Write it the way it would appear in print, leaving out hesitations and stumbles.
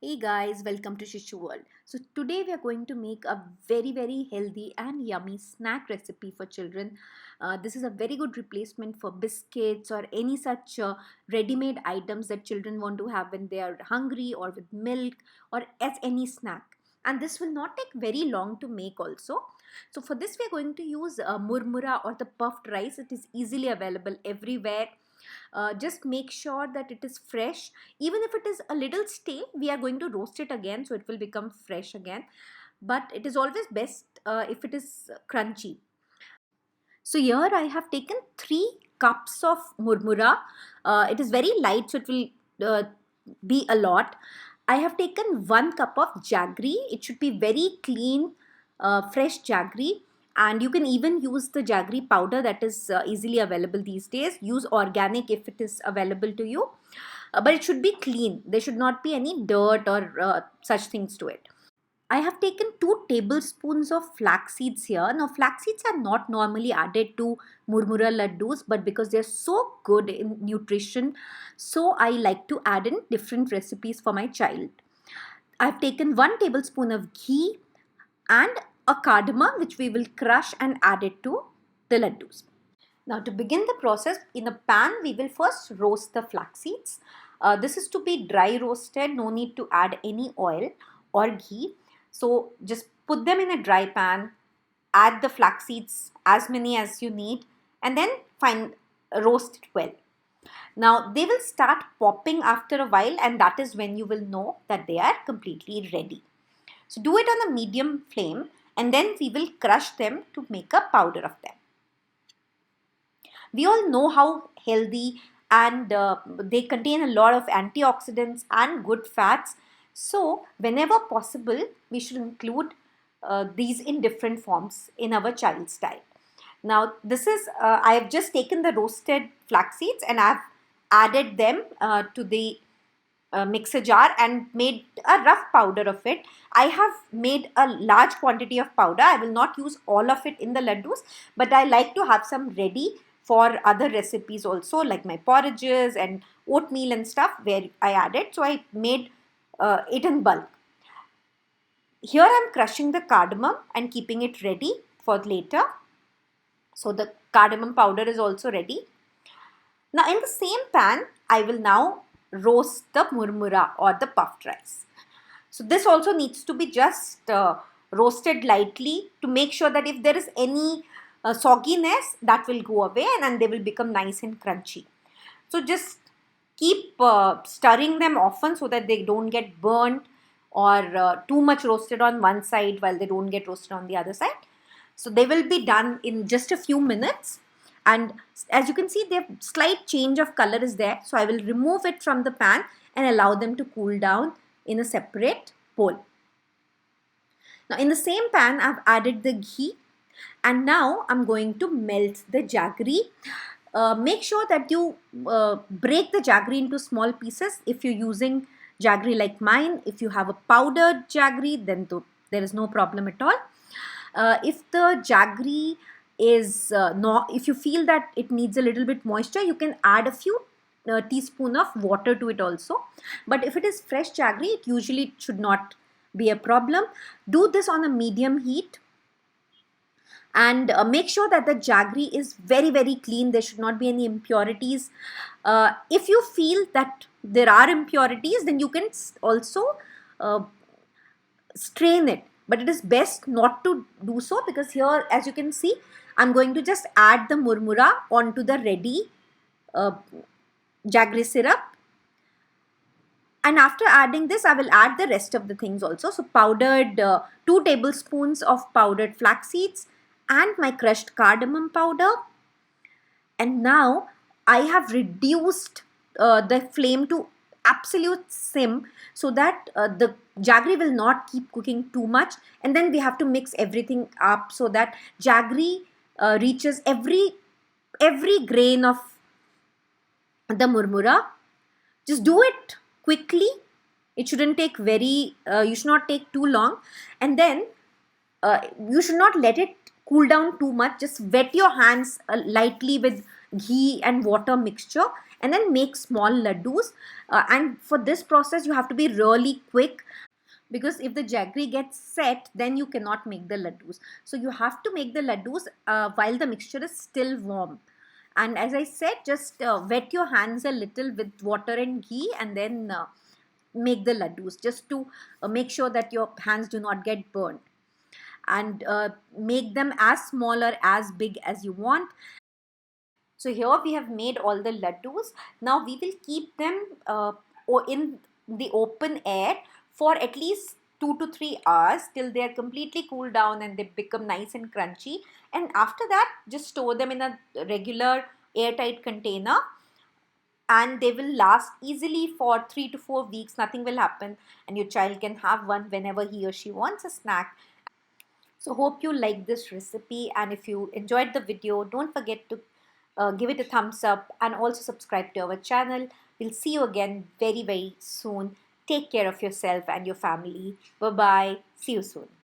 Hey guys, welcome to Shishu World. So today we are going to make a very healthy and yummy snack recipe for children. This is a very good replacement for biscuits or any such ready-made items that children want to have when they are hungry or with milk or as any snack. And this will not take very long to make also. So for this we are going to use murmura or the puffed rice. It is easily available everywhere. Just make sure that it is fresh. Even if it is a little stale, we are going to roast it again so it will become fresh again, but it is always best if it is crunchy. So here I have taken 3 cups of murmura. It is very light, so it will be a lot. I have taken 1 cup of jaggery. It should be very clean, fresh jaggery. And you can even use the jaggery powder that is easily available these days. Use organic if it is available to you. But it should be clean. There should not be any dirt or such things to it. I have taken 2 tablespoons of flax seeds here. Now, flax seeds are not normally added to murmura laddus, but because they're so good in nutrition, so I like to add in different recipes for my child. I've taken 1 tablespoon of ghee and a cardamom, which we will crush and add it to the laddus. Now, to begin the process, in a pan, we will first roast the flax seeds. This is to be dry roasted, no need to add any oil or ghee. So, just put them in a dry pan, add the flax seeds as many as you need, and then roast it well. Now, they will start popping after a while, and that is when you will know that they are completely ready. So, do it on a medium flame, and then we will crush them to make a powder of them. We all know how healthy and they contain a lot of antioxidants and good fats. So whenever possible, we should include these in different forms in our child's diet. Now this is, I have just taken the roasted flax seeds and I have added them to the mixer jar and made a rough powder of it. I have made a large quantity of powder. I will not use all of it in the laddus, but I like to have some ready for other recipes also, like my porridges and oatmeal and stuff where I added. So I made it in bulk. Here I am crushing the cardamom and keeping it ready for later. So the cardamom powder is also ready. Now in the same pan, I will now roast the murmura or the puffed rice. So this also needs to be just roasted lightly to make sure that if there is any sogginess, that will go away and they will become nice and crunchy. So just keep stirring them often so that they don't get burnt or too much roasted on one side while they don't get roasted on the other side. So they will be done in just a few minutes. And as you can see, their slight change of color is there. So I will remove it from the pan and allow them to cool down in a separate bowl. Now in the same pan, I've added the ghee and now I'm going to melt the jaggery. Make sure that you break the jaggery into small pieces if you're using jaggery like mine. If you have a powdered jaggery, then there is no problem at all. If the jaggery is not, if you feel that it needs a little bit moisture, you can add a few teaspoon of water to it also. But if it is fresh jaggery, it usually should not be a problem. Do this on a medium heat and make sure that the jaggery is very clean. There should not be any impurities. If you feel that there are impurities, then you can also strain it, but it is best not to do so, because here, as you can see, I'm going to just add the murmura onto the ready jaggery syrup. And after adding this, I will add the rest of the things also. So powdered 2 tablespoons of powdered flax seeds and my crushed cardamom powder. And now I have reduced the flame to absolute sim so that the jaggery will not keep cooking too much. And then we have to mix everything up so that jaggery reaches every grain of the murmura. Just do it quickly. It shouldn't take you should not take too long. And then you should not let it cool down too much. Just wet your hands lightly with ghee and water mixture and then make small laddus. And for this process you have to be really quick, because if the jaggery gets set, then you cannot make the laddus. So you have to make the laddus while the mixture is still warm. And as I said, just wet your hands a little with water and ghee, and then make the laddus, just to make sure that your hands do not get burned. And make them as small or as big as you want. So here we have made all the laddus. Now we will keep them in the open air for at least 2 to 3 hours, till they are completely cooled down and they become nice and crunchy. And after that, just store them in a regular airtight container, and they will last easily for 3 to 4 weeks. Nothing will happen, and your child can have one whenever he or she wants a snack. So hope you like this recipe, and if you enjoyed the video, don't forget to give it a thumbs up and also subscribe to our channel. We'll see you again very, very soon. Take care of yourself and your family. Bye bye. See you soon.